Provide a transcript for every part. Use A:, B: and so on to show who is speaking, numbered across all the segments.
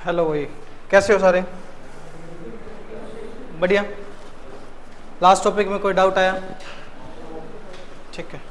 A: Hello भाई, कैसे हो सारे? बढ़िया। लास्ट टॉपिक में कोई डाउट आया? ठीक है।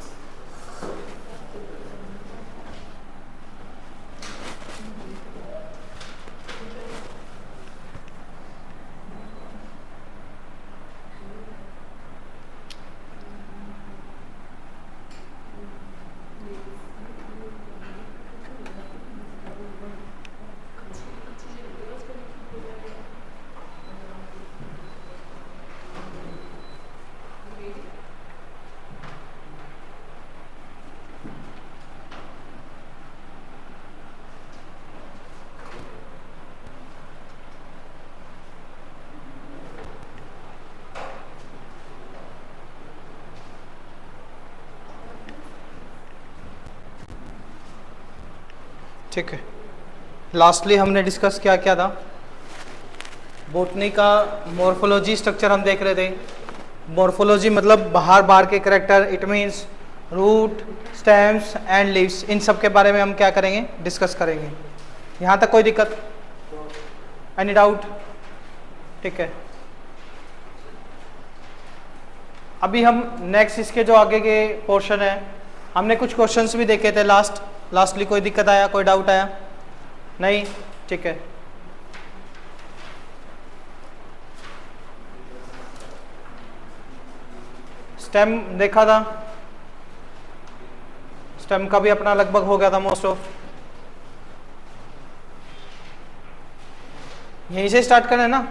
A: ठीक है। लास्टली हमने डिस्कस क्या क्या था? बोटनी का मॉर्फोलॉजी स्ट्रक्चर हम देख रहे थे। मॉर्फोलॉजी मतलब बाहर बाहर के character, it means root, stems and leaves, इन सब के बारे में हम क्या करेंगे? डिस्कस करेंगे। यहाँ तक कोई दिक्कत? Any doubt? ठीक है। अभी हम नेक्स्ट इसके जो आगे के पोर्शन है, हमने कुछ क्वेश्चंस भी देखे थे लास्टली कोई दिक्कत आया, कोई डाउट आया? नहीं? ठीक है। स्टेम देखा था, स्टेम का भी अपना लगभग हो गया था मोस्ट ऑफ। यहीं से स्टार्ट करें ना?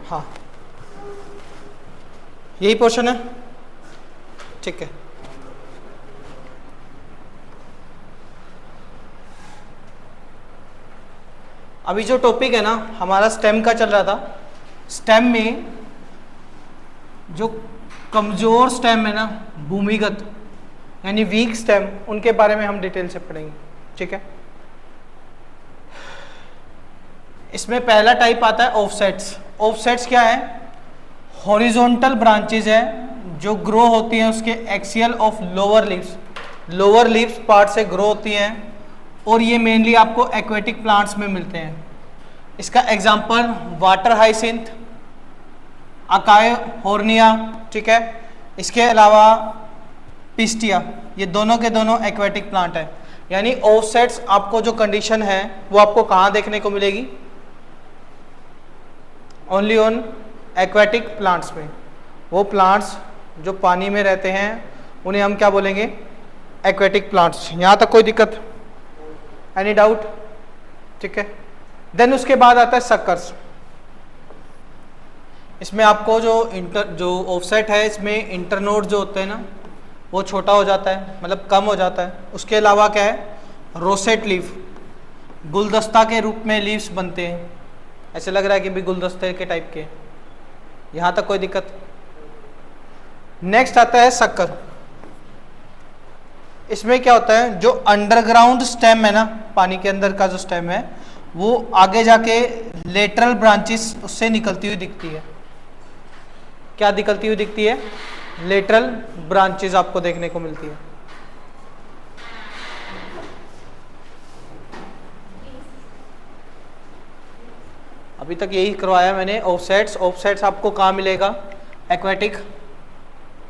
A: हाँ, यही पोर्शन है। ठीक है। अभी जो टॉपिक है ना हमारा स्टेम का चल रहा था, स्टेम में जो कमजोर स्टेम है ना, भूमिगत यानी वीक स्टेम, उनके बारे में हम डिटेल से पढ़ेंगे। ठीक है। इसमें पहला टाइप आता है ऑफसेट्स। ऑफसेट्स क्या है? हॉरिजॉन्टल ब्रांचेज है जो ग्रो होती हैं उसके axial of lower leaves, lower leaves part से ग्रो होती हैं, और ये मेनली आपको एक्वेटिक प्लांट्स में मिलते हैं। इसका एग्जांपल वाटर हाइसिंथ, अकाय हॉर्निया, ठीक है। इसके अलावा पिस्टिया, ये दोनों के दोनों एक्वेटिक प्लांट है। यानी ऑफसेट्स आपको जो कंडीशन है वो आपको कहाँ देखने को मिलेगी? ओनली ऑन एक्वेटिक प्लांट्स में। वो प्लांट्स जो पानी में रहते हैं उन्हें हम क्या बोलेंगे? Aquatic plants. यहाँ तक कोई दिक्कत? Any doubt? ठीक है। देन उसके बाद आता है सक्कर्स। इसमें आपको जो ऑफसेट है, इसमें इंटरनोड जो होते हैं ना वो छोटा हो जाता है, मतलब कम हो जाता है। उसके अलावा क्या है? रोसेट लीफ, गुलदस्ता के रूप में लीव्स बनते हैं। ऐसे लग रहा है कि भी गुलदस्ते के टाइप के। यहाँ तक कोई दिक्कत? नेक्स्ट आता है शक्कर। इसमें क्या होता है? जो अंडरग्राउंड स्टेम है ना, पानी के अंदर का जो स्टेम है, वो आगे जाके लेटरल ब्रांचेस उससे निकलती हुई दिखती है। क्या निकलती हुई दिखती है? लेटरल ब्रांचेस आपको देखने को मिलती है। अभी तक यही करवाया मैंने, ऑफसेट्स। ऑफसेट्स आपको कहाँ मिलेगा? एक्वेटिक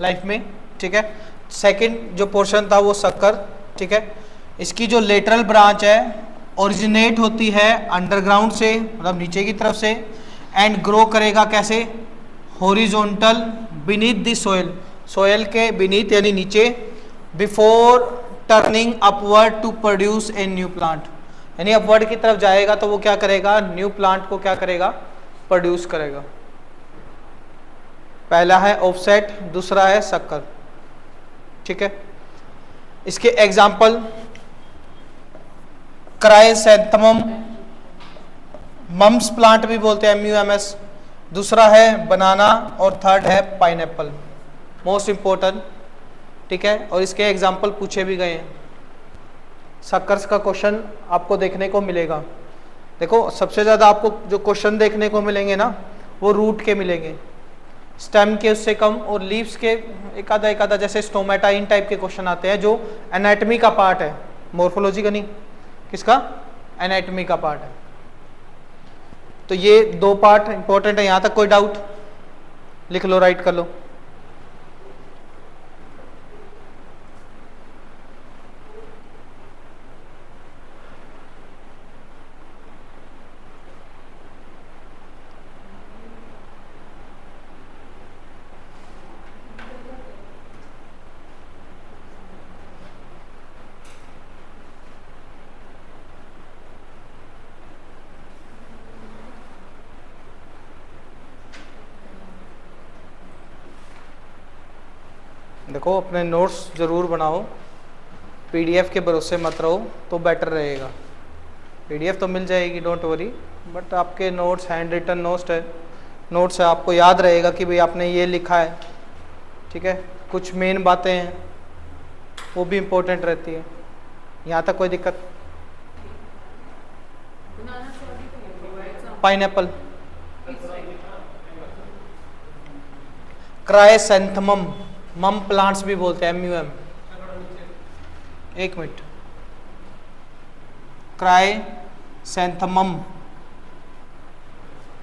A: लाइफ में। ठीक है। सेकंड जो पोर्शन था वो शक्कर। ठीक है। इसकी जो लेटरल ब्रांच है ओरिजिनेट होती है अंडरग्राउंड से, मतलब नीचे की तरफ से, एंड ग्रो करेगा कैसे? Horizontal beneath the soil, soil के बीनीथ यानी नीचे, before turning upward to produce a new plant. यानी अपवर्ड की तरफ जाएगा तो वो क्या करेगा? न्यू प्लांट को क्या करेगा? प्रोड्यूस करेगा। पहला है ऑफसेट, दूसरा है शक्कर। ठीक है। इसके एग्जाम्पल क्राइसैंथेमम, मम्स प्लांट भी बोलते हैं, MUMS। दूसरा है बनाना, और थर्ड है पाइनएप्पल, मोस्ट इंपॉर्टेंट। ठीक है। और इसके एग्जाम्पल पूछे भी गए हैं। शक्कर्स का क्वेश्चन आपको देखने को मिलेगा। देखो, सबसे ज़्यादा आपको जो क्वेश्चन देखने को मिलेंगे ना वो रूट के मिलेंगे, स्टेम के उससे कम, और लीव्स के एक आधा जैसे स्टोमेटा, इन टाइप के क्वेश्चन आते हैं जो एनाटॉमी का पार्ट है, मॉर्फोलॉजी का नहीं। किसका? एनाटॉमी का पार्ट है। तो ये दो पार्ट इंपॉर्टेंट है, यहां तक कोई डाउट? लिख लो, राइट कर लो। देखो अपने नोट्स ज़रूर बनाओ, पीडीएफ के भरोसे मत रहो तो बेटर रहेगा। पीडीएफ तो मिल जाएगी, डोंट वरी, बट आपके नोट्स हैंड रिटन नोट्स है, आपको याद रहेगा कि भाई आपने ये लिखा है, ठीक है। कुछ मेन बातें हैं वो भी इम्पोर्टेंट रहती है। यहाँ तक कोई दिक्कत? पाइनएप्पल, क्राइसैंथेमम, मम प्लांट्स भी बोलते हैं, MUM। एक मिनट, क्राइसैंथेमम,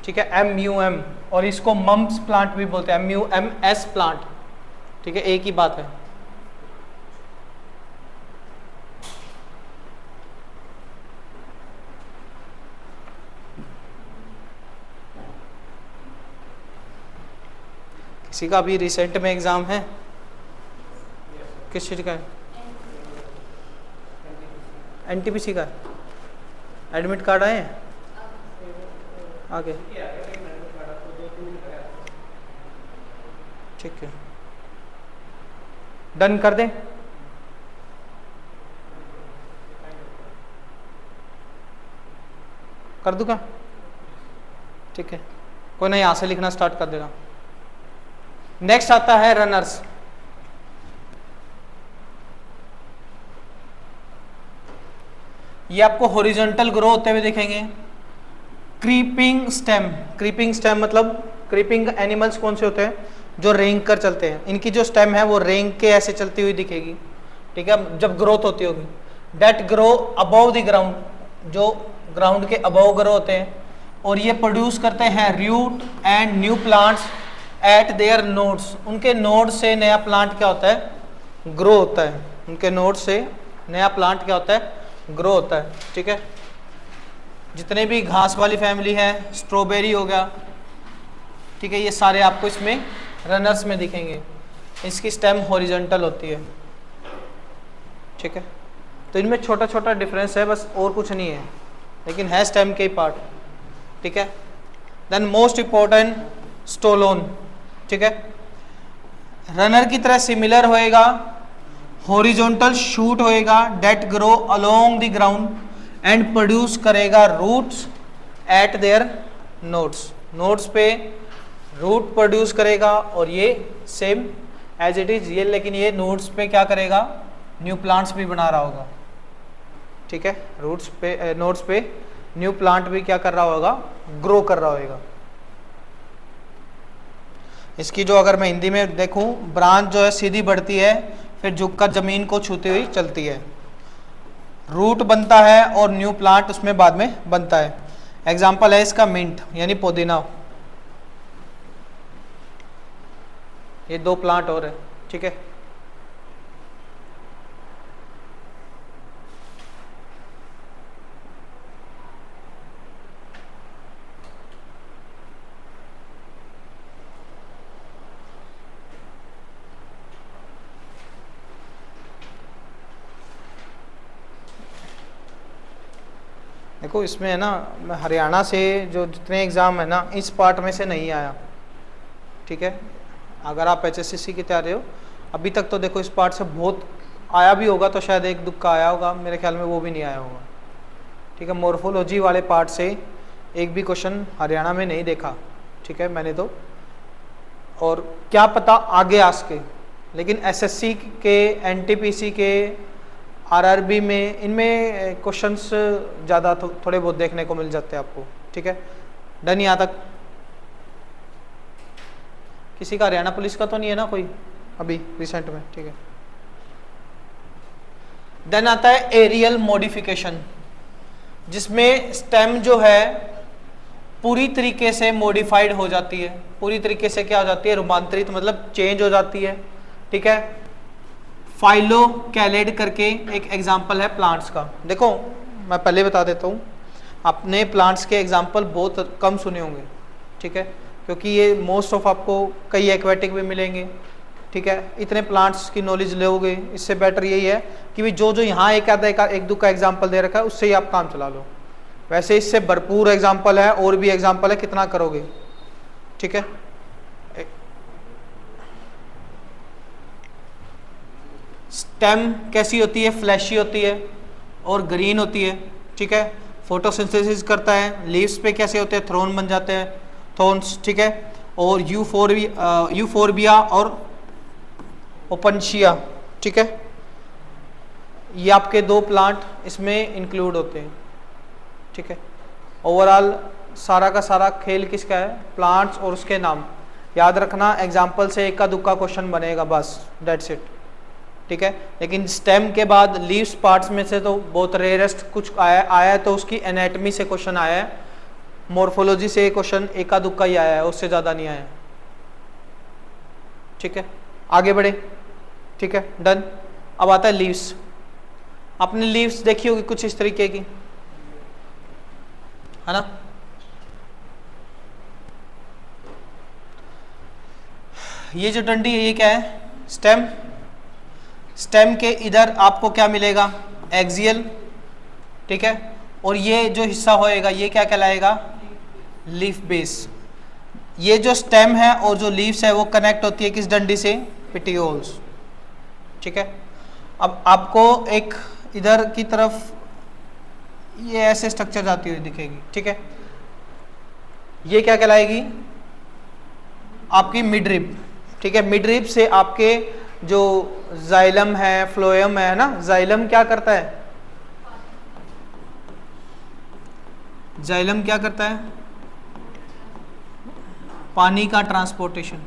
A: ठीक है, MUM, और इसको मम्स प्लांट भी बोलते हैं, MUMS प्लांट, ठीक है, एक ही बात है। किसी का भी रिसेंट में एग्जाम है? किस चीज का है? NTPC का है। एडमिट कार्ड आए हैं आगे? ठीक है, डन कर दें? कर दूं क्या? ठीक है, कोई ना, यहां से लिखना स्टार्ट कर देगा। नेक्स्ट आता है रनर्स। ये आपको हॉरिजॉन्टल ग्रो होते हुए दिखेंगे। क्रीपिंग स्टेम मतलब क्रीपिंग एनिमल्स कौन से होते हैं? जो रेंग कर चलते हैं। इनकी जो स्टेम है वो रेंग के ऐसे चलती हुई दिखेगी, ठीक है, जब ग्रोथ होती होगी। That grow above the ground, जो ग्राउंड के अबव ग्रो होते हैं, और ये प्रोड्यूस करते हैं root and new plants at their nodes. उनके नोड से नया प्लांट क्या होता है? ग्रो होता है। उनके नोड से नया प्लांट क्या होता है? ग्रो होता है, ठीक है। जितने भी घास वाली फैमिली है, स्ट्रॉबेरी हो गया, ठीक है, ये सारे आपको इसमें रनर्स में दिखेंगे। इसकी स्टेम हॉरिजॉन्टल होती है, ठीक है। तो इनमें छोटा छोटा डिफरेंस है बस, और कुछ नहीं है, लेकिन है स्टेम के ही पार्ट, ठीक है। देन मोस्ट इंपॉर्टेंट स्टोलोन, ठीक है, रनर की तरह सिमिलर होएगा, हॉरिजॉन्टल शूट होएगा, that grow along the ground and produce करेगा roots at their nodes. Nodes पे रूट प्रोड्यूस करेगा, और ये सेम एज इट इज ये, लेकिन ये नोड्स पे क्या करेगा? न्यू प्लांट्स भी बना रहा होगा, ठीक है। रूट्स पे नोड्स पे न्यू प्लांट भी क्या कर रहा होगा? ग्रो कर रहा होगा। इसकी जो अगर मैं हिंदी में देखूं, ब्रांच जो है सीधी बढ़ती है, फिर झुककर जमीन को छूती हुई चलती है, रूट बनता है और न्यू प्लांट उसमें बाद में बनता है। एग्जाम्पल है इसका मिंट यानी पुदीना। ये दो प्लांट और है, ठीक है। देखो इसमें है ना, मैं हरियाणा से जो जितने एग्ज़ाम है ना, इस पार्ट में से नहीं आया, ठीक है। अगर आप HSCC की तैयारी हो अभी तक, तो देखो इस पार्ट से बहुत आया भी होगा, तो शायद एक दुक्का आया होगा, मेरे ख्याल में वो भी नहीं आया होगा, ठीक है। मॉर्फोलॉजी वाले पार्ट से एक भी क्वेश्चन हरियाणा में नहीं देखा, ठीक है, मैंने तो, और क्या पता आगे आ सके, लेकिन SSC के, NTPC के, RRB में, इनमें क्वेश्चंस ज़्यादा थोड़े बहुत देखने को मिल जाते हैं आपको, ठीक है। डन यहाँ तक? किसी का हरियाणा पुलिस का तो नहीं है ना कोई अभी रिसेंट में, ठीक है। देन आता है एरियल मॉडिफिकेशन, जिसमें स्टेम जो है पूरी तरीके से मॉडिफाइड हो जाती है, पूरी तरीके से क्या हो जाती है, रूपांतरित, मतलब चेंज हो जाती है। ठीक है, फाइलोकैलिड करके एक एग्जाम्पल है प्लांट्स का। देखो मैं पहले बता देता हूँ, आपने प्लांट्स के एग्जाम्पल बहुत कम सुने होंगे। ठीक है, क्योंकि ये मोस्ट ऑफ आपको कई एक्वेटिक भी मिलेंगे। ठीक है, इतने प्लांट्स की नॉलेज लोगे, इससे बेटर यही है कि भी जो जो यहाँ एक आधा एक दो का एग्जाम्पल दे रखा है उससे ही आप काम चला लो। वैसे इससे भरपूर एग्जाम्पल है, और भी एग्जाम्पल है, कितना करोगे। ठीक है, स्टेम कैसी होती है, फ्लैशी होती है और ग्रीन होती है। ठीक है, फोटोसिंथेसिस करता है। लीव्स पे कैसे होते हैं, थ्रोन बन जाते हैं, थॉर्न्स। ठीक है, और यूफोरबिया और ओपनशिया। ठीक है, ये आपके दो प्लांट इसमें इंक्लूड होते हैं। ठीक है, ओवरऑल सारा का सारा खेल किसका है, प्लांट्स और उसके नाम। याद रखना, एग्जाम्पल से एक का दुक्का क्वेश्चन बनेगा, बस दैट्स इट। ठीक है, लेकिन स्टेम के बाद लीव्स पार्ट्स में से तो बहुत रेयरेस्ट कुछ आया है, तो उसकी एनाटॉमी से क्वेश्चन आया है, मॉर्फोलॉजी से क्वेश्चन एका दुक्का ही आया है, उससे ज़्यादा नहीं आया। ठीक है, आगे बढ़े। ठीक है, डन। अब आता है लीव्स। आपने लीव्स देखी होगी कुछ इस तरीके की, है ना। ये जो डंडी है ये क्या है, स्टेम। स्टेम के इधर आपको क्या मिलेगा, एक्सियल। ठीक है, और ये जो हिस्सा होएगा ये क्या कहलाएगा, लीफ बेस। ये जो स्टेम है और जो लीव्स है वो कनेक्ट होती है किस डंडी से, पेटियोल्स। ठीक है, अब आपको एक इधर की तरफ ये ऐसे स्ट्रक्चर जाती हुई दिखेगी। ठीक है, ये क्या कहलाएगी, आपकी मिडरिब। ठीक है, मिडरिब से आपके जो जाइलम है, फ्लोएम है ना, जाइलम क्या करता है, जाइलम क्या करता है, पानी का ट्रांसपोर्टेशन।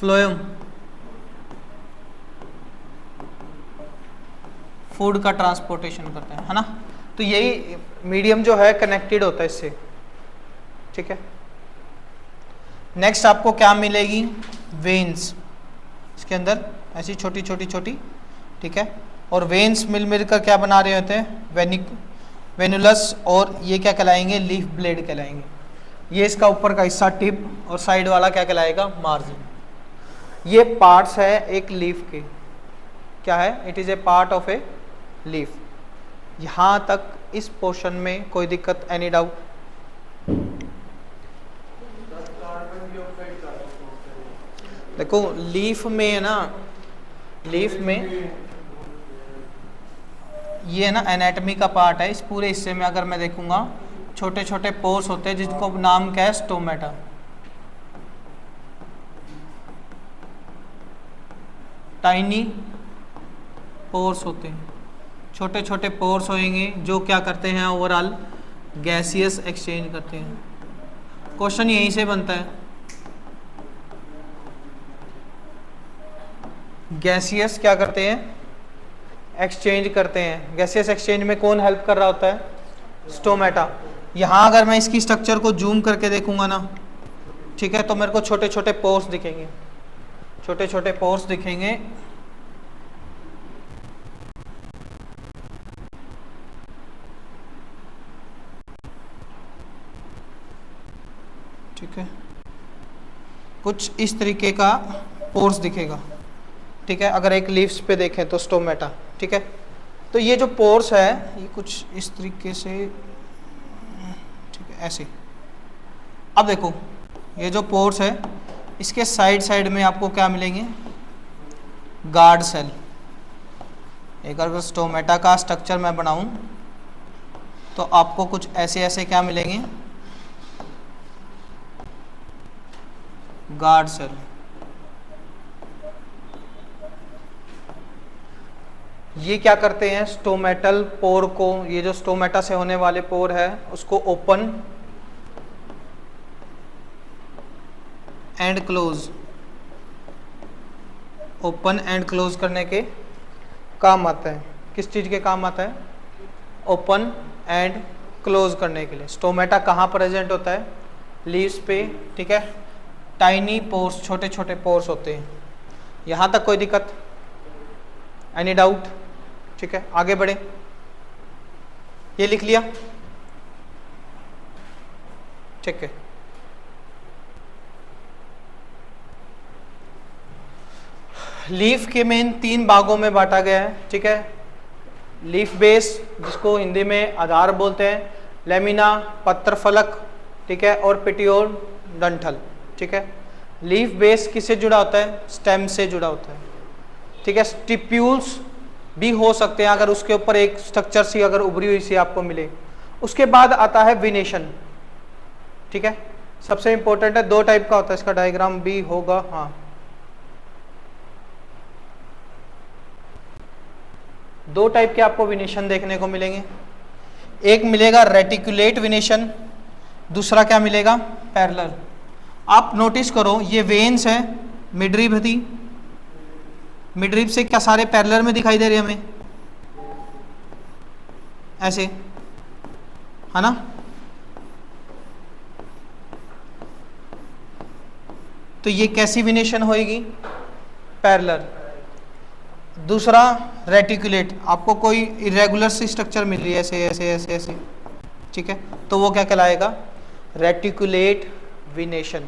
A: फ्लोएम फूड का ट्रांसपोर्टेशन करते हैं, है ना। तो यही मीडियम जो है कनेक्टेड होता है इससे। ठीक है, नेक्स्ट आपको क्या मिलेगी, वेन्स। इसके अंदर ऐसी छोटी छोटी छोटी। ठीक है, और वेन्स मिल कर क्या बना रहे होते हैं, वेनुलस, और ये क्या कहलाएंगे, लीफ ब्लेड कहलाएंगे। ये इसका ऊपर का हिस्सा टिप, और साइड वाला क्या कहलाएगा, मार्जिन। ये पार्ट्स है एक लीफ के, क्या है, it is a part of a leaf. यहाँ तक इस पोर्शन में कोई दिक्कत, एनी डाउट। देखो लीफ में है ना, लीफ में ये है ना एनाटॉमी का पार्ट है। इस पूरे हिस्से में अगर मैं देखूंगा छोटे छोटे पोर्स होते हैं जिनको नाम क्या है, स्टोमेटा। टाइनी पोर्स होते हैं, छोटे छोटे पोर्स होंगे जो क्या करते हैं, ओवरऑल गैसियस एक्सचेंज करते हैं। क्वेश्चन यहीं से बनता है, गैसियस क्या करते हैं, एक्सचेंज करते हैं। गैसियस एक्सचेंज में कौन हेल्प कर रहा होता है, स्टोमेटा। यहाँ अगर मैं इसकी स्ट्रक्चर को जूम करके देखूंगा ना, ठीक है, तो मेरे को छोटे छोटे पोर्स दिखेंगे, छोटे छोटे पोर्स दिखेंगे। ठीक है, कुछ इस तरीके का पोर्स दिखेगा। ठीक है, अगर एक लीव्स पे देखें तो स्टोमेटा। ठीक है, तो ये जो पोर्स है ये कुछ इस तरीके से, ठीक है, ऐसे। अब देखो ये जो पोर्स है इसके साइड साइड में आपको क्या मिलेंगे, गार्ड सेल। एक अगर स्टोमेटा का स्ट्रक्चर मैं बनाऊं तो आपको कुछ ऐसे ऐसे क्या मिलेंगे, गार्ड सेल। ये क्या करते हैं, स्टोमेटल पोर को, ये जो स्टोमेटा से होने वाले पोर है उसको open and close, open and close करने के काम आता है। किस चीज़ के काम आता है? ओपन एंड क्लोज करने के लिए। स्टोमेटा कहाँ प्रेजेंट होता है? लीव्स पे, ठीक है। टाइनी पोर्स, छोटे छोटे पोर्स होते हैं। यहाँ तक कोई दिक्कत? Any doubt? ठीक है, आगे बढ़े। ये लिख लिया, ठीक है। लीफ के मेन 3 भागों में बांटा गया है, ठीक है। लीफ बेस, जिसको हिंदी में आधार बोलते हैं, लेमिना पत्र फलक, ठीक है, और पेटियोल डंठल, ठीक है। लीफ बेस किससे जुड़ा होता है? स्टेम से जुड़ा होता है, ठीक है। स्टिप्यूल्स भी हो सकते हैं अगर उसके ऊपर एक स्ट्रक्चर सी अगर उभरी हुई सी आपको मिले। उसके बाद आता है विनेशन, ठीक है। सबसे इंपॉर्टेंट है, 2 टाइप का होता है, इसका डायग्राम भी होगा, हाँ। 2 टाइप के आपको विनेशन देखने को मिलेंगे। एक मिलेगा रेटिकुलेट विनेशन, दूसरा क्या मिलेगा? पैरेलल। आप नोटिस करो, ये वेन्स है, मिडरिब थी, मिडरिब से क्या सारे पैरेलल में दिखाई दे रहे हैं हमें, ऐसे, है ना। तो ये कैसी विनेशन होएगी? पैरेलल। दूसरा रेटिकुलेट, आपको कोई इरेगुलर सी स्ट्रक्चर मिल रही है, ऐसे ऐसे ऐसे ऐसे, ठीक है, तो वो क्या कहलाएगा? रेटिकुलेट विनेशन,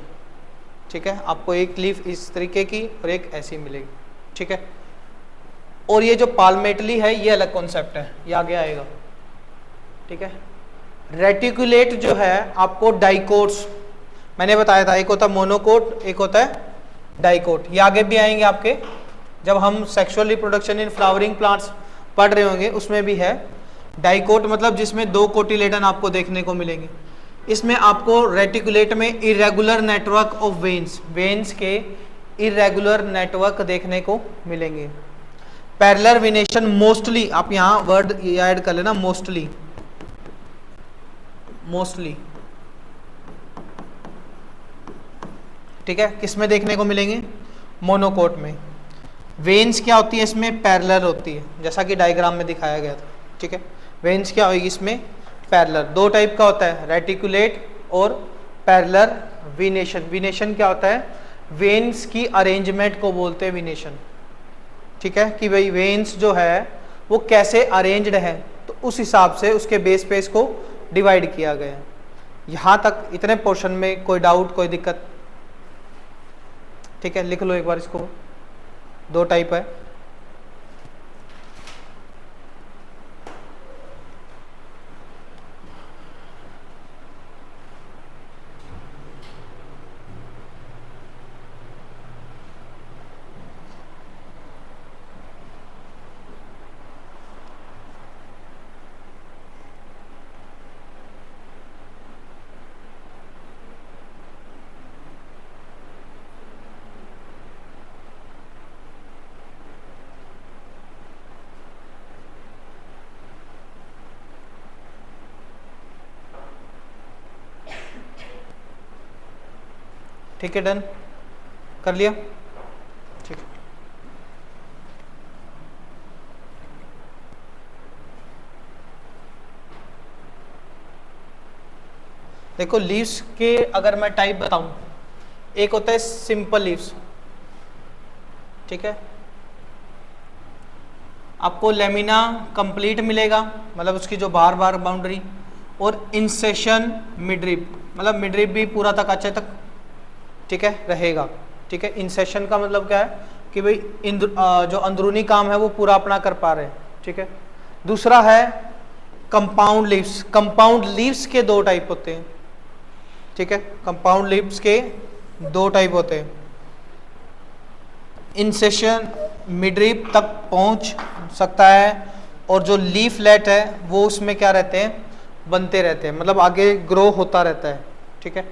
A: ठीक है। आपको एक लीफ इस तरीके की और एक ऐसी मिलेगी, ठीक है। और ये जो पाल्मेटली है, ये अलग कॉन्सेप्ट है, ये आगे आएगा, ठीक है। रेटिकुलेट जो है आपको डाइकोट्स, मैंने बताया था, एक होता है मोनोकोट, एक होता है डाइकोट, ये आगे भी आएंगे आपके, जब हम sexual reproduction in flowering plants पढ़ रहे होंगे, उसमें भी है। डाइकोट मतलब जिसमें 2 कोटिलेडन आपको देखने को मिलेंगे। इसमें आपको रेटिकुलेट में irregular network of veins, veins के इरेगुलर नेटवर्क देखने को मिलेंगे। पैरेलल विनेशन मोस्टली, आप यहाँ वर्ड ऐड कर लेना, मोस्टली, मोस्टली, ठीक है। किस में देखने को मिलेंगे? मोनोकोट में। वेन्स क्या होती है इसमें? पैरेलल होती है, जैसा कि डायग्राम में दिखाया गया था, ठीक है। वेन्स क्या होगी इसमें? पैरेलल। 2 टाइप का होता है, रेटिकुलेट और पैरेलल विनेशन। विनेशन क्या होता है? वेन्स की अरेंजमेंट को बोलते हैं विनेशन, ठीक है, कि भाई वेन्स जो है वो कैसे अरेंज्ड है, तो उस हिसाब से उसके बेस पे इसको डिवाइड किया गया है। यहाँ तक इतने पोर्शन में कोई डाउट, कोई दिक्कत? ठीक है, लिख लो एक बार इसको। 2 टाइप है। ठीक है, डन कर लिया, ठीक है। देखो लीव्स के अगर मैं टाइप बताऊं, एक होता है सिंपल लीव्स, ठीक है। आपको लेमिना कंप्लीट मिलेगा, मतलब उसकी जो बार बार बाउंड्री, और इंसेशन मिडरिब, मतलब मिडरिब भी पूरा तक अच्छे तक, ठीक है, रहेगा, ठीक है। इंसेशन का मतलब क्या है कि भाई जो अंदरूनी काम है वो पूरा अपना कर पा रहे हैं, ठीक है। दूसरा है कंपाउंड लीव्स। कंपाउंड लीव्स के 2 टाइप होते हैं, ठीक है। कंपाउंड लीव्स के 2 टाइप होते हैं। इंसेशन मिडरिब तक पहुंच सकता है, और जो लीफलेट है वो उसमें क्या रहते हैं? बनते रहते हैं, मतलब आगे ग्रो होता रहता है, ठीक है।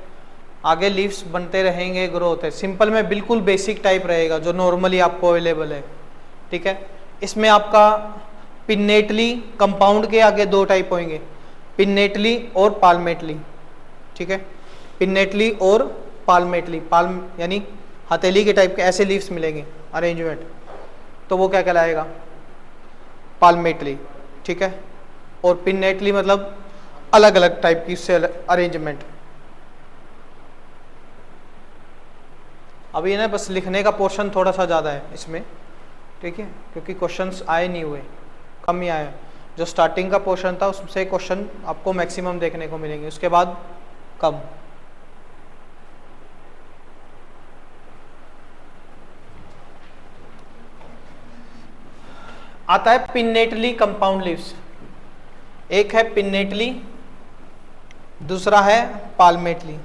A: आगे लीव्स बनते रहेंगे, ग्रो होते हैं। सिंपल में बिल्कुल बेसिक टाइप रहेगा जो नॉर्मली आपको अवेलेबल है, ठीक है। इसमें आपका पिन्नेटली, कंपाउंड के आगे 2 टाइप होंगे, पिन्नेटली और पाल्मेटली, ठीक है। पिन्नेटली और पाल्मेटली, पाल्म यानी हथेली के टाइप के ऐसे लीव्स मिलेंगे अरेंजमेंट, तो वो क्या कहलाएगा? पाल्मेटली, ठीक है। और पिन्नेटली मतलब अलग अलग टाइप की सेल अरेंजमेंट। अभी ना बस लिखने का पोर्शन थोड़ा सा ज़्यादा है इसमें, ठीक है, क्योंकि क्वेश्चंस आए नहीं हुए, कम ही आए। जो स्टार्टिंग का पोर्शन था उससे क्वेश्चन आपको मैक्सिमम देखने को मिलेंगे, उसके बाद कम। आता है पिन्नेटली कंपाउंड लीव्स। एक है पिन्नेटली, दूसरा है पाल्मेटली।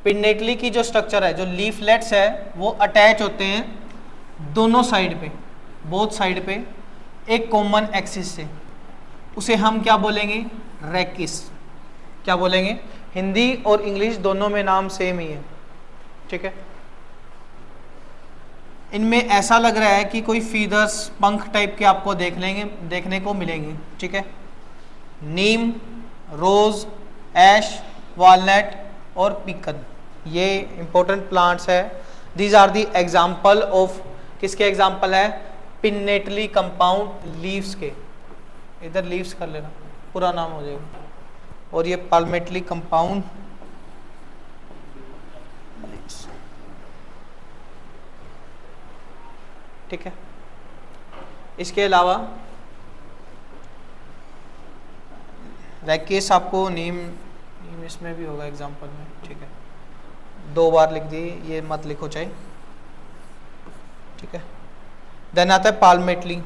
A: पिन्नेटली की जो स्ट्रक्चर है, जो लीफलेट्स है वो अटैच होते हैं दोनों साइड पे, बोथ साइड पे एक कॉमन एक्सिस से। उसे हम क्या बोलेंगे? रेकिस। क्या बोलेंगे? हिंदी और इंग्लिश दोनों में नाम सेम ही है, ठीक है। इनमें ऐसा लग रहा है कि कोई फीदर्स, पंख टाइप के आपको देखने को मिलेंगे, ठीक है। नीम, रोज, ऐश, वॉलनट और पीकन, ये इंपॉर्टेंट प्लांट्स है। These are the example of, किसके एग्जाम्पल है? पिन्नेटली कंपाउंड लीव्स के। इधर लीव्स कर लेना, पूरा नाम हो जाएगा। और ये पाल्मेटली कंपाउंड, ठीक है। इसके अलावा रैकेस, आपको नीम इसमें भी होगा एग्जाम्पल में, ठीक है। 2 बार लिख दिए, ये मत लिखो चाहे, ठीक है। देन आता है पाल्मेटली।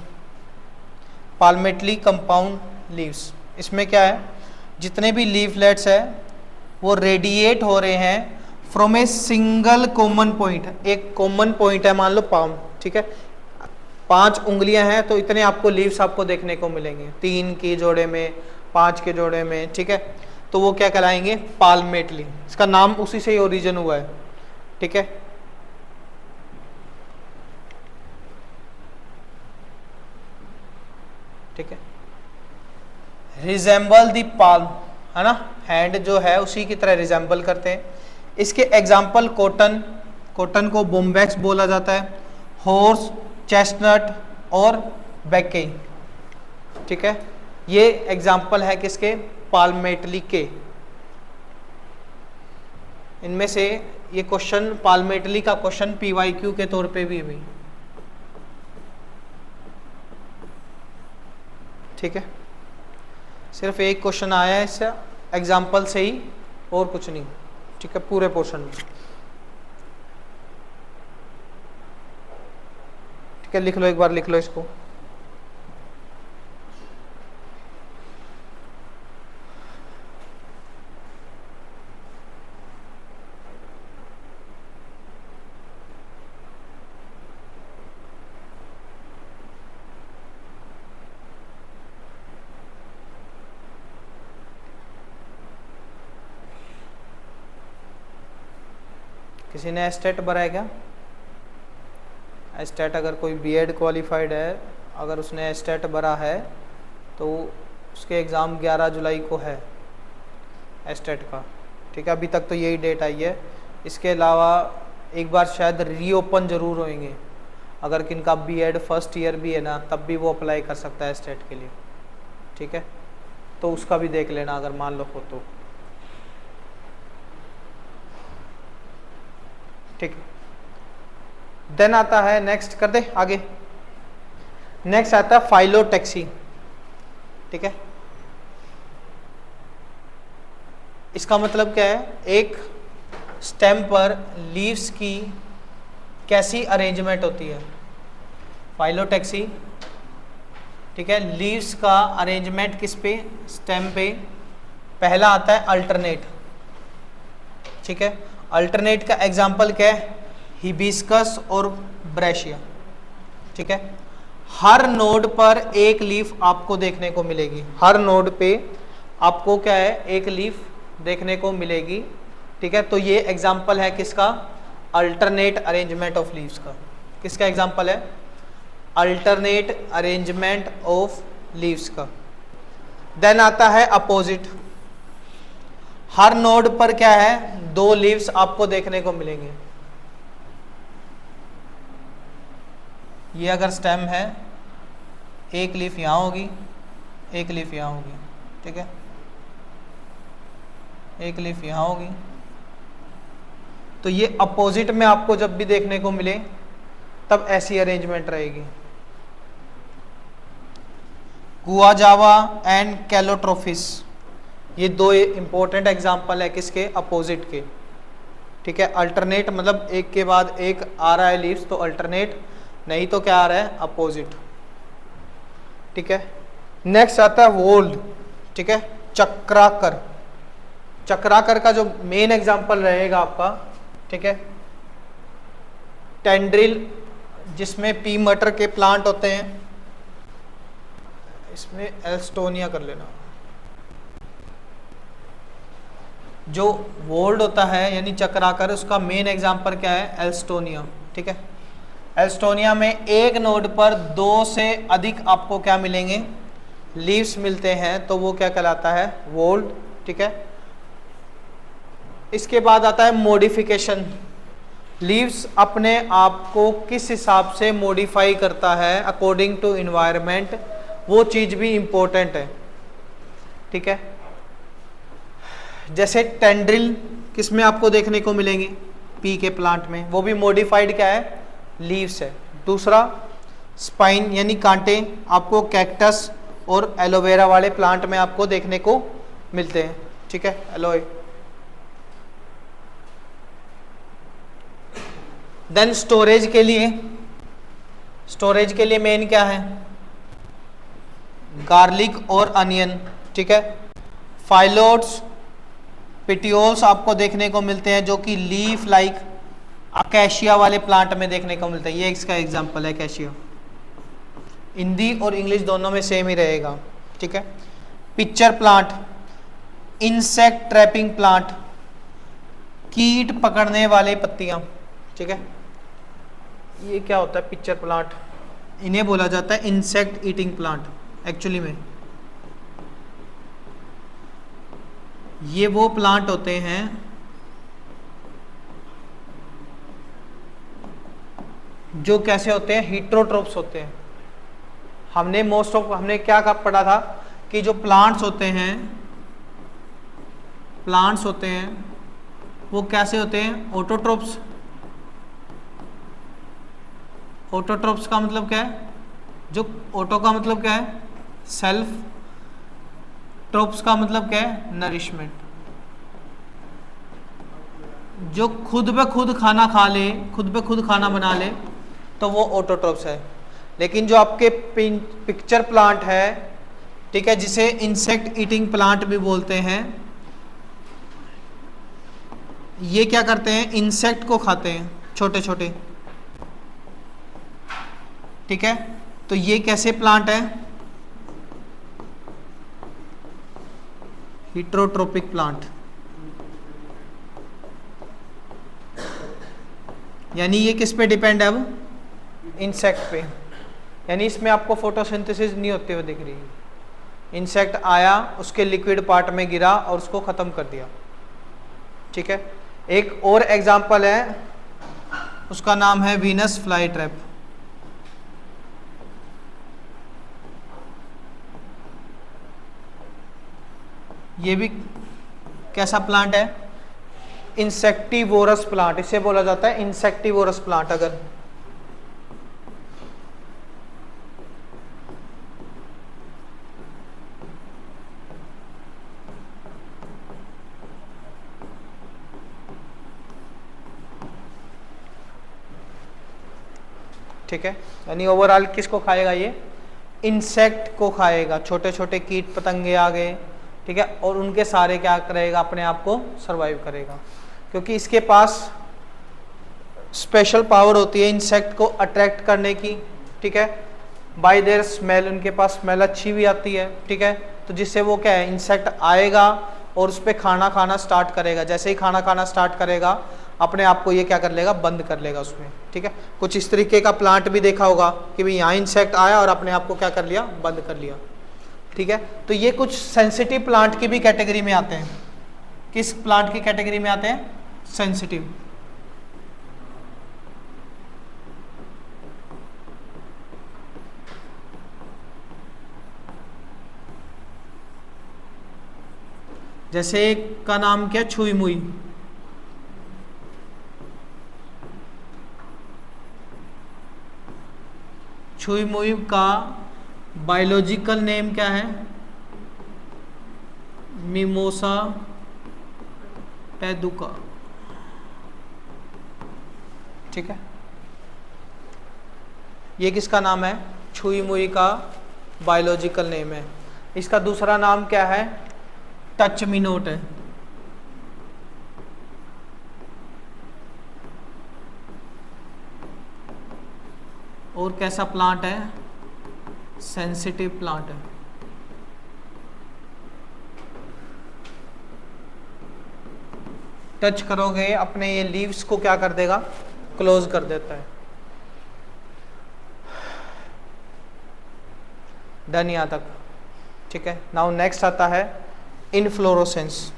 A: पाल्मेटली कंपाउंड लीव्स। इसमें क्या है? जितने भी लीफलेट्स है वो रेडिएट हो रहे हैं from a single common point. एक कॉमन पॉइंट है, मान लो पाम, ठीक है। 5 उंगलियां हैं तो इतने आपको लीव्स आपको देखने को मिलेंगे, 3 के जोड़े में, 5 के जोड़े में, ठीक है। तो वो क्या कहलाएंगे? पाल्मेटली। इसका नाम उसी से ही ओरिजिन हुआ है, ठीक है। ठीक है। रिजेंबल द पाल्म, है ना, हैंड जो है उसी की तरह रिजेंबल करते हैं। इसके एग्जाम्पल कॉटन, कॉटन को बोम्बैक्स बोला जाता है, हॉर्स, चेस्टनट और बैके, ठीक है। ये एग्जाम्पल है किसके? पाल्मेटली के। इनमें से ये क्वेश्चन, पाल्मेटली का क्वेश्चन PYQ के तौर पे भी है, ठीक है। सिर्फ एक क्वेश्चन आया है इससे एग्जाम्पल से ही, और कुछ नहीं, ठीक है, पूरे पोर्शन में, ठीक है। लिख लो, एक बार लिख लो इसको। किसी ने एस्टेट भरा है क्या? एस्टेट, अगर कोई B.Ed क्वालिफाइड है, अगर उसने एस्टेट भरा है तो उसके एग्ज़ाम 11 जुलाई को है एस्टेट का, ठीक है। अभी तक तो यही डेट आई है। इसके अलावा एक बार शायद रीओपन जरूर होंगे, अगर किनका B.Ed फर्स्ट ईयर भी है ना, तब भी वो अप्लाई कर सकता है एस्टेट के लिए, ठीक है। तो उसका भी देख लेना अगर मान लो हो तो, ठीक है। देन आता है, नेक्स्ट कर दे आगे, नेक्स्ट आता है फाइलोटैक्सी, ठीक है। इसका मतलब क्या है? एक स्टेम पर लीव्स की कैसी अरेंजमेंट होती है, फाइलोटैक्सी, ठीक है। लीव्स का अरेंजमेंट किस पे? स्टेम पे। पहला आता है अल्टरनेट, ठीक है। अल्टरनेट का एग्जाम्पल क्या है? हिबिस्कस और ब्रेशिया, ठीक है। हर नोड पर एक लीफ आपको देखने को मिलेगी, हर नोड पे आपको क्या है? एक लीफ देखने को मिलेगी, ठीक है। तो ये एग्जाम्पल है किसका? अल्टरनेट अरेंजमेंट ऑफ लीव्स का। किसका एग्जाम्पल है? अल्टरनेट अरेंजमेंट ऑफ लीव्स का। देन आता है अपोजिट। हर नोड पर क्या है? 2 लीव्स आपको देखने को मिलेंगे, ये अगर स्टेम है, एक लीफ यहाँ होगी, एक लीफ यहाँ होगी, ठीक है, एक लीफ यहाँ होगी। तो ये अपोजिट में आपको जब भी देखने को मिले तब ऐसी अरेंजमेंट रहेगी। गुआजावा एंड कैलोट्रोफिस, ये दो इंपॉर्टेंट एग्जाम्पल है किसके, अपोजिट के, ठीक है। अल्टरनेट मतलब एक के बाद एक आ रहा है लीव्स, तो अल्टरनेट, नहीं तो क्या आ रहा है, अपोजिट, ठीक है। नेक्स्ट आता है वोल्ड, ठीक है, चक्राकर। चक्राकर का जो मेन एग्जाम्पल रहेगा आपका, ठीक है, टेंड्रिल, जिसमें पी मटर के प्लांट होते हैं, इसमें एल्स्टोनिया कर लेना। जो वोल्ड होता है यानी चक्राकर, उसका मेन एग्जाम्पल क्या है, एल्स्टोनिया, ठीक है। एल्स्टोनिया में एक नोड पर 2 से अधिक आपको क्या मिलेंगे, लीव्स मिलते हैं, तो वो क्या कहलाता है, वोल्ड, ठीक है। इसके बाद आता है मॉडिफिकेशन। लीव्स अपने आप को किस हिसाब से मॉडिफाई करता है अकॉर्डिंग टू इन्वायरमेंट, वो चीज भी इंपॉर्टेंट है, ठीक है। जैसे टेंड्रिल किस में आपको देखने को मिलेंगे, पी के प्लांट में, वो भी मॉडिफाइड क्या है, लीव्स है। दूसरा स्पाइन यानी कांटे आपको कैक्टस और एलोवेरा वाले प्लांट में आपको देखने को मिलते हैं, ठीक है, एलोए। देन स्टोरेज के लिए मेन क्या है, गार्लिक और अनियन, ठीक है। फाइलोड्स, पिटियोल्स आपको देखने को मिलते हैं, जो कि लीफ लाइक अकेशिया वाले प्लांट में देखने को मिलता है। ये इसका एग्जांपल है अकेशिया। हिंदी और इंग्लिश दोनों में सेम ही रहेगा, ठीक है। Pitcher plant, insect trapping plant, कीट पकड़ने वाले पत्तियां, ठीक है। ये क्या होता है पिक्चर प्लांट, इन्हें बोला जाता है इंसेक्ट ईटिंग प्लांट। एक्चुअली में ये वो प्लांट होते हैं जो कैसे होते हैं, हीट्रोट्रोप्स होते हैं। हमने क्या पढ़ा था कि जो प्लांट्स होते हैं वो कैसे होते हैं, ऑटोट्रोप्स। ऑटोट्रोप्स का मतलब क्या है, जो ऑटो का मतलब क्या है, सेल्फ, ट्रोप्स का मतलब क्या है, नरिशमेंट। जो खुद ब खुद खाना खा ले, खुद ब खुद खाना बना ले, तो वो ऑटोट्रोप्स है। लेकिन जो आपके पिक्चर प्लांट है, ठीक है, जिसे इंसेक्ट ईटिंग प्लांट भी बोलते हैं, ये क्या करते हैं, इंसेक्ट को खाते हैं, छोटे छोटे, ठीक है। तो ये कैसे प्लांट है, हीट्रोट्रोपिक प्लांट, यानी ये किस पे डिपेंड है, अब इंसेक्ट पे। यानी इसमें आपको फोटोसिंथेसिस नहीं होते हुए दिख रही है। इंसेक्ट आया, उसके लिक्विड पार्ट में गिरा और उसको खत्म कर दिया, ठीक है। एक और एग्जांपल है, उसका नाम है वीनस फ्लाई ट्रैप। ये भी कैसा प्लांट है, इंसेक्टिवोरस प्लांट, इसे बोला जाता है इंसेक्टिवोरस प्लांट। अगर ठीक है, यानी ओवरऑल किसको खाएगा, ये इंसेक्ट को खाएगा, छोटे छोटे कीट पतंगे आ गए, ठीक है, और उनके सारे क्या करेगा, अपने आप को सरवाइव करेगा, क्योंकि इसके पास स्पेशल पावर होती है इंसेक्ट को अट्रैक्ट करने की, ठीक है, बाय देयर स्मेल, उनके पास स्मेल अच्छी भी आती है, ठीक है। तो जिससे वो क्या है, इंसेक्ट आएगा और उस पर खाना खाना स्टार्ट करेगा। जैसे ही खाना खाना स्टार्ट करेगा, अपने आप को ये क्या कर लेगा, बंद कर लेगा उसमें, ठीक है। कुछ इस तरीके का प्लांट भी देखा होगा कि भाई यहाँ इंसेक्ट आया और अपने आप को क्या कर लिया, बंद कर लिया, ठीक है। तो ये कुछ सेंसिटिव प्लांट की भी कैटेगरी में आते हैं। किस प्लांट की कैटेगरी में आते हैं, सेंसिटिव। जैसे एक का नाम क्या, छुई मुई, छुई मुई का बायोलॉजिकल नेम क्या है, मिमोसा पैदुका। ठीक है, ये किसका नाम है, छुई मुई का बायोलॉजिकल नेम है। इसका दूसरा नाम क्या है, टच मी नोट है। और कैसा प्लांट है, सेंसिटिव प्लांट है। टच करोगे अपने ये लीव्स को क्या कर देगा, क्लोज कर देता है। डन यहाँ तक। ठीक है, नाउ नेक्स्ट आता है इनफ्लोरोसेंस।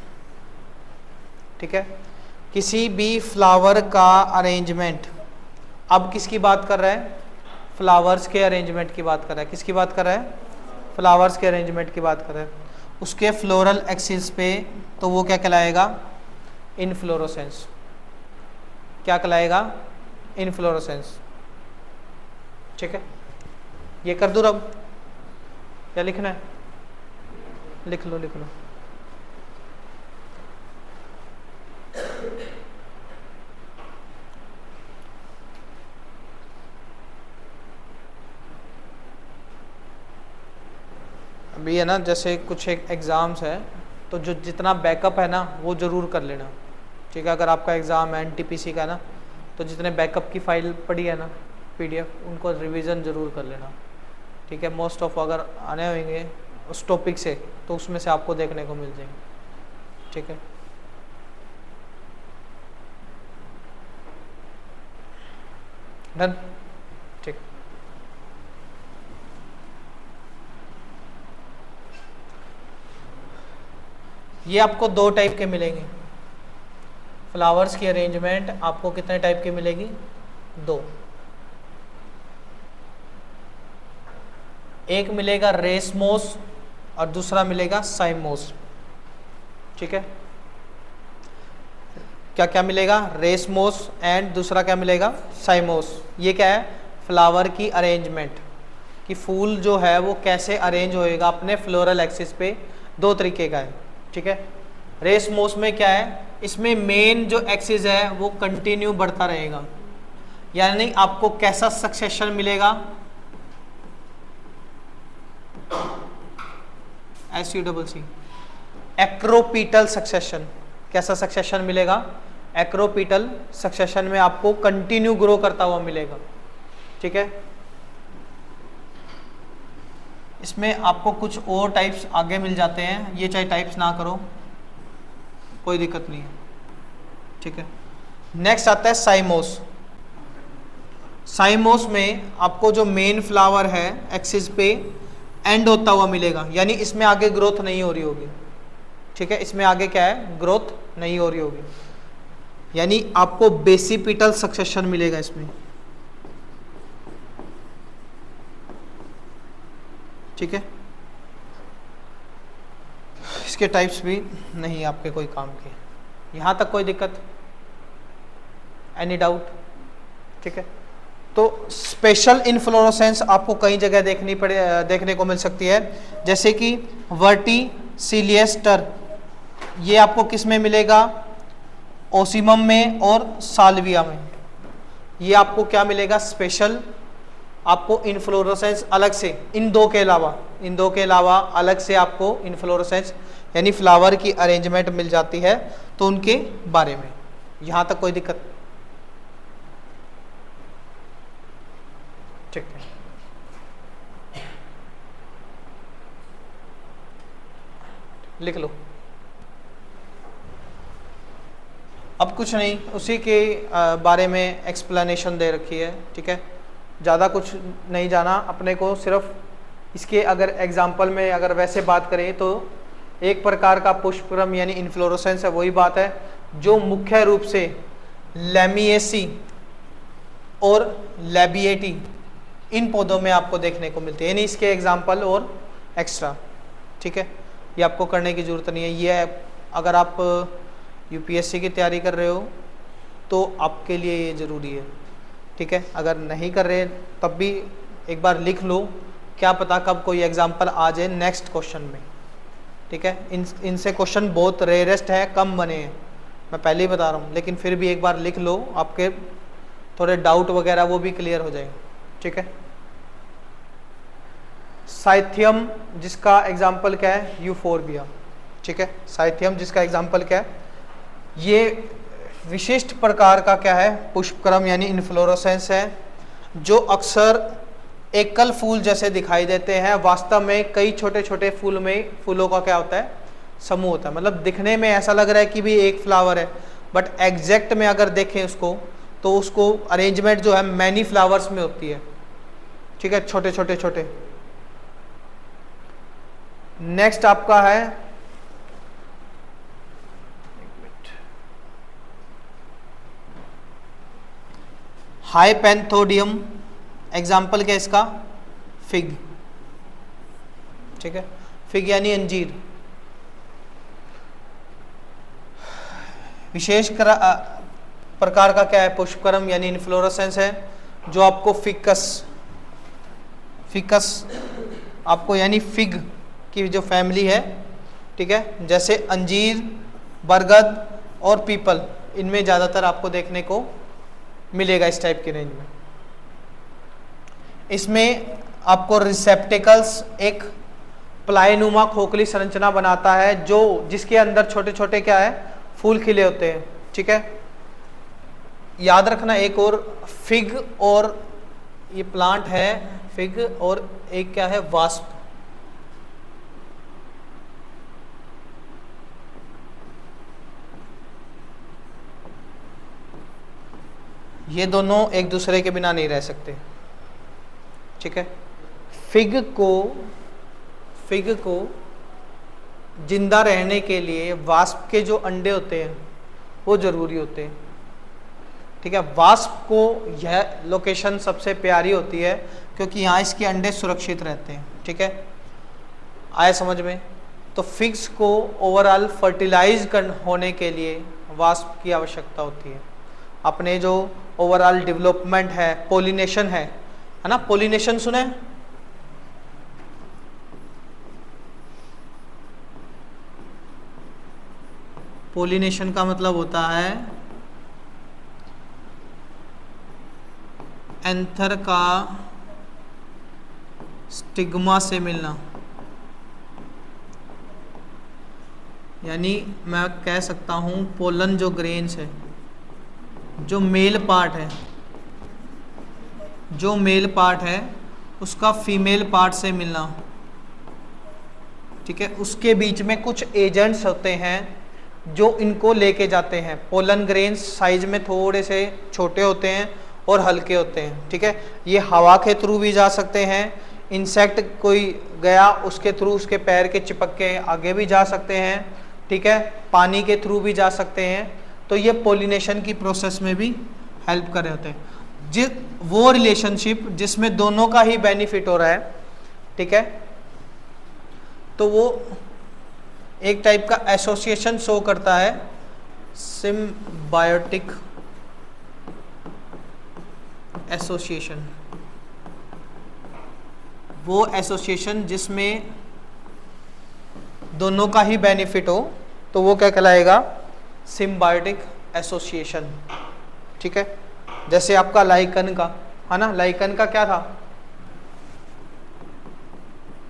A: ठीक है, किसी भी फ्लावर का अरेंजमेंट, अब किसकी बात कर रहा है, फ्लावर्स के अरेंजमेंट की बात कर रहा है। किसकी बात कर रहा है, फ्लावर्स के अरेंजमेंट की बात कर रहा है। उसके फ्लोरल एक्सिस पे, तो वो क्या कहलाएगा, इनफ्लोरोसेंस। क्या कहलाएगा, इनफ्लोरोसेंस। ठीक है, ये कर दूँ अब, क्या लिखना है, लिख लो लिख लो। अभी है ना, जैसे कुछ एक एग्ज़ाम्स है, तो जो जितना बैकअप है ना वो ज़रूर कर लेना। ठीक है, अगर आपका एग्ज़ाम है एनटीपीसी का ना, तो जितने बैकअप की फाइल पड़ी है ना, पीडीएफ, उनको रिवीजन ज़रूर कर लेना। ठीक है, मोस्ट ऑफ अगर आने होंगे उस टॉपिक से, तो उसमें से आपको देखने को मिल जाएंगे। ठीक है, डन। ठीक, ये आपको दो टाइप के मिलेंगे। फ्लावर्स की अरेंजमेंट आपको कितने टाइप की मिलेगी, दो। एक मिलेगा रेसमोस और दूसरा मिलेगा साइमोस। ठीक है, क्या क्या मिलेगा, रेसमोस एंड दूसरा क्या मिलेगा, साइमोस। ये क्या है, फ्लावर की अरेंजमेंट, कि फूल जो है वो कैसे अरेंज होएगा अपने फ्लोरल एक्सिस पे, दो तरीके का है। ठीक है, रेसमोस में क्या है, इसमें मेन जो एक्सिस है वो कंटिन्यू बढ़ता रहेगा, यानी आपको कैसा सक्सेशन मिलेगा, SUCC, एक्रोपीटल सक्सेशन। कैसा सक्सेशन मिलेगा, एक्रोपीटल सक्सेशन में आपको कंटिन्यू ग्रो करता हुआ मिलेगा। ठीक है, इसमें आपको कुछ और टाइप्स आगे मिल जाते हैं, ये चाहे टाइप्स ना करो कोई दिक्कत नहीं है। ठीक है, नेक्स्ट आता है साइमोस। साइमोस में आपको जो मेन फ्लावर है एक्सिस पे एंड होता हुआ मिलेगा, यानी इसमें आगे ग्रोथ नहीं हो रही होगी। ठीक है, इसमें आगे क्या है, ग्रोथ नहीं हो रही होगी, यानी आपको बेसिपिटल सक्सेशन मिलेगा इसमें। ठीक है, इसके टाइप्स भी नहीं आपके कोई काम के। यहाँ तक कोई दिक्कत, एनी डाउट। ठीक है, तो स्पेशल इनफ्लोरेसेंस आपको कई जगह देखने को मिल सकती है, जैसे कि वर्टिसिलियस्टर, ये आपको किस में मिलेगा, ओसिमम में और साल्विया में। ये आपको क्या मिलेगा, स्पेशल आपको इनफ्लोरेसेंस अलग से, इन दो के अलावा अलग से आपको इनफ्लोरेसेंस यानी फ्लावर की अरेंजमेंट मिल जाती है, तो उनके बारे में। यहाँ तक कोई दिक्कत, ठीक है। लिख लो, अब कुछ नहीं, उसी के बारे में एक्सप्लेनेशन दे रखी है। ठीक है, ज़्यादा कुछ नहीं जाना अपने को, सिर्फ इसके अगर एग्जाम्पल में अगर वैसे बात करें तो एक प्रकार का पुष्पक्रम यानी इनफ्लोरेसेंस है, वही बात है जो मुख्य रूप से लैमिएसी और लैबिएटी इन पौधों में आपको देखने को मिलती है, यानी इसके एग्जाम्पल और एक्स्ट्रा। ठीक है, ये आपको करने की ज़रूरत नहीं है, ये अगर आप यूपीएससी की तैयारी कर रहे हो तो आपके लिए ये ज़रूरी है, ठीक है। अगर नहीं कर रहे तब भी एक बार लिख लो, क्या पता कब कोई एग्जाम्पल आ जाए नेक्स्ट क्वेश्चन में, ठीक है। इनसे क्वेश्चन बहुत रेयरेस्ट है, कम बने हैं, मैं पहले ही बता रहा हूँ, लेकिन फिर भी एक बार लिख लो, आपके थोड़े डाउट वगैरह वो भी क्लियर हो जाएंगे, ठीक है। साइथियम जिसका एग्जाम्पल क्या है, यूफोर्बिया, ठीक है। साइथियम जिसका एग्जाम्पल क्या है, ये विशिष्ट प्रकार का क्या है, पुष्पक्रम यानी इन्फ्लोरेसेंस है, जो अक्सर एकल फूल जैसे दिखाई देते हैं, वास्तव में कई छोटे छोटे फूलों का क्या होता है, समूह होता है। मतलब दिखने में ऐसा लग रहा है कि भी एक फ्लावर है, बट एग्जैक्ट में अगर देखें उसको तो उसको अरेंजमेंट जो है मैनी फ्लावर्स में होती है, ठीक है, छोटे छोटे छोटे। नेक्स्ट आपका है हाइपेंथोडियम, एग्जाम्पल क्या है इसका, फिग, ठीक है। फिग यानी अंजीर। विशेष प्रकार का क्या है, पुष्पक्रम यानी इन्फ्लोरेसेंस है, जो आपको फिकस आपको यानी फिग की जो फैमिली है, ठीक है, जैसे अंजीर, बरगद और पीपल, इनमें ज़्यादातर आपको देखने को मिलेगा इस टाइप की रेंज में। इसमें आपको रिसेप्टिकल्स एक प्लाईनुमा खोखली संरचना बनाता है, जो जिसके अंदर छोटे छोटे क्या है, फूल खिले होते हैं, ठीक है। याद रखना, एक और फिग, और ये प्लांट है फिग, और एक क्या है, वास्प। ये दोनों एक दूसरे के बिना नहीं रह सकते, ठीक है। फिग को जिंदा रहने के लिए वास्प के जो अंडे होते हैं वो जरूरी होते हैं, ठीक है। वास्प को यह लोकेशन सबसे प्यारी होती है क्योंकि यहाँ इसके अंडे सुरक्षित रहते हैं, ठीक है। आया समझ में? तो फिग्स को ओवरऑल फर्टिलाइज होने के लिए वास्प की आवश्यकता होती है। अपने जो ओवरऑल डेवलपमेंट है, पोलिनेशन है ना, पोलिनेशन सुने? पोलिनेशन का मतलब होता है एंथर का स्टिग्मा से मिलना, यानी मैं कह सकता हूँ पोलन जो ग्रेन्स है, जो मेल पार्ट है उसका फीमेल पार्ट से मिलना, ठीक है। उसके बीच में कुछ एजेंट्स होते हैं जो इनको लेके जाते हैं। पोलन ग्रेन्स साइज में थोड़े से छोटे होते हैं और हल्के होते हैं, ठीक है। ये हवा के थ्रू भी जा सकते हैं, इंसेक्ट कोई गया उसके थ्रू उसके पैर के चिपक के आगे भी जा सकते हैं, ठीक है, पानी के थ्रू भी जा सकते हैं। तो ये पोलिनेशन की प्रोसेस में भी हेल्प कर रहे होते हैं। वो रिलेशनशिप जिसमें दोनों का ही बेनिफिट हो रहा है, ठीक है, तो वो एक टाइप का एसोसिएशन शो करता है, सिम्बायोटिक एसोसिएशन। वो एसोसिएशन जिसमें दोनों का ही बेनिफिट हो तो वो क्या कहलाएगा, सिम्बायोटिक एसोसिएशन, ठीक है। जैसे आपका लाइकन का है ना, लाइकन का क्या था,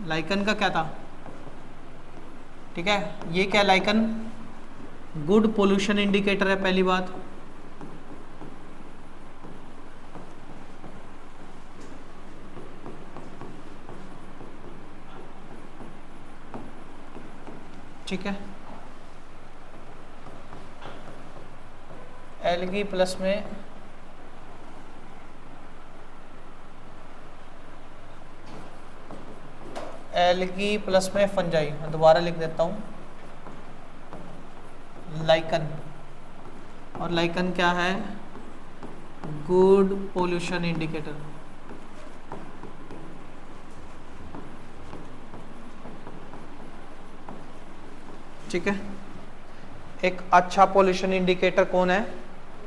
A: लाइकन का क्या था, ठीक है। ये क्या, लाइकन गुड पोल्यूशन इंडिकेटर है, पहली बात। ठीक है, एल्गी प्लस में एल्गी प्लस में फंजाई, मैं दोबारा लिख देता हूँ, लाइकन। और लाइकन क्या है, गुड पोल्यूशन इंडिकेटर, ठीक है। एक अच्छा पोल्यूशन इंडिकेटर कौन है?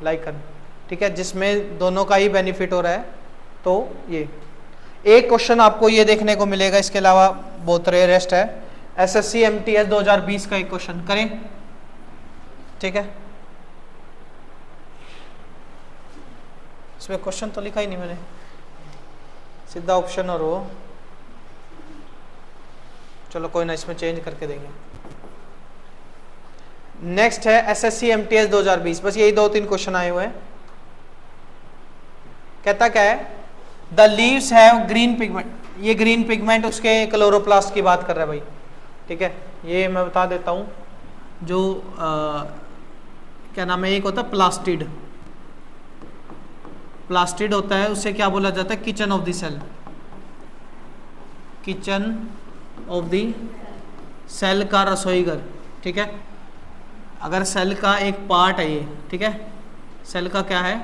A: लाइकन, ठीक है, जिसमें दोनों का ही बेनिफिट हो रहा है। तो ये एक क्वेश्चन आपको ये देखने को मिलेगा, इसके अलावा बहुत रेयरेस्ट है। एसएससी एमटीएस 2020 का एक क्वेश्चन करें, ठीक है। इसमें क्वेश्चन तो लिखा ही नहीं मैंने, सीधा ऑप्शन और वो, चलो कोई ना, इसमें चेंज करके देंगे। नेक्स्ट है एसएससी एमटीएस 2020, बस यही 2-3 क्वेश्चन आए हुए हैं। कहता क्या है? The leaves have green pigment, ये ग्रीन पिगमेंट उसके क्लोरोप्लास्ट की बात कर रहा है भाई, ठीक है। ये मैं बता देता हूं, जो क्या नाम है, एक होता है प्लास्टिड, प्लास्टिड होता है, उससे क्या बोला जाता है? Kitchen of the cell, kitchen of the cell का रसोई घर, ठीक है। अगर सेल का एक पार्ट है ये, ठीक है, सेल का क्या है?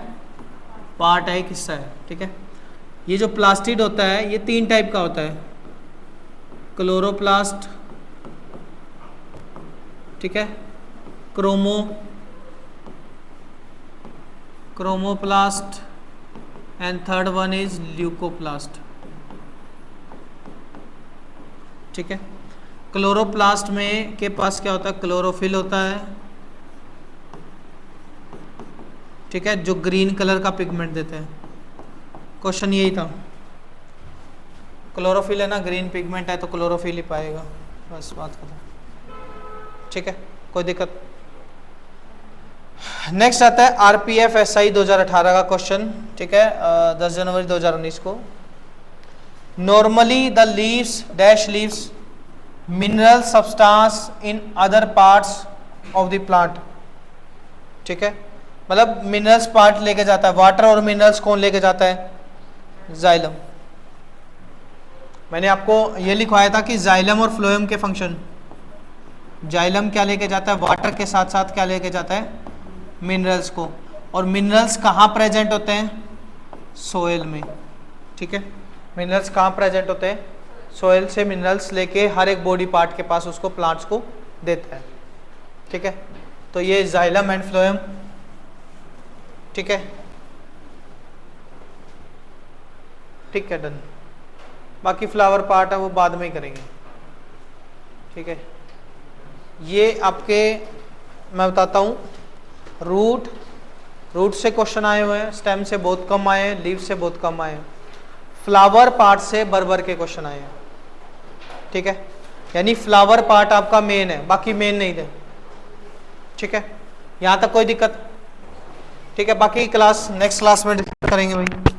A: पार्ट है, एक हिस्सा है, ठीक है। ये जो प्लास्टिड होता है ये 3 टाइप का होता है, क्लोरोप्लास्ट, ठीक है, chromoplast and third one is leucoplast, ठीक है। क्लोरोप्लास्ट में के पास क्या होता है? क्लोरोफिल होता है, ठीक है, जो ग्रीन कलर का पिगमेंट देते हैं। क्वेश्चन यही था, क्लोरोफिल है ना, ग्रीन पिगमेंट है तो क्लोरोफिल ही पाएगा, बस बात खत्म, ठीक है, कोई दिक्कत। नेक्स्ट आता है आरपीएफ एसआई 2018 का क्वेश्चन, ठीक है, 10 जनवरी 2019 को। Normally the leaves dash leaves mineral substance in other parts of the plant, ठीक है, मतलब मिनरल्स पार्ट लेके जाता है, वाटर और मिनरल्स कौन लेके जाता है? जाइलम। मैंने आपको ये लिखवाया था कि जाइलम और फ्लोएम के फंक्शन, जाइलम क्या लेके जाता है? वाटर के साथ साथ क्या लेके जाता है? मिनरल्स को। और मिनरल्स कहाँ प्रेजेंट होते हैं? सोयल में, ठीक है। मिनरल्स कहाँ प्रेजेंट होते हैं? सोयल से मिनरल्स लेके हर एक बॉडी पार्ट के पास उसको प्लांट्स को देता है, ठीक है। तो ये जाइलम एंड फ्लोएम, ठीक है, ठीक है, डन। बाकी फ्लावर पार्ट है वो बाद में ही करेंगे, ठीक है। ये आपके मैं बताता हूँ, रूट से क्वेश्चन आए हुए हैं, स्टेम से बहुत कम आए हैं, लीव से बहुत कम आए हैं, फ्लावर पार्ट से भर के क्वेश्चन आए हैं, ठीक है। यानी फ्लावर पार्ट आपका मेन है, बाकी मेन नहीं थे, ठीक है। यहाँ तक कोई दिक्कत? ठीक है, बाकी क्लास नेक्स्ट क्लास में डिस्कस करेंगे भाई।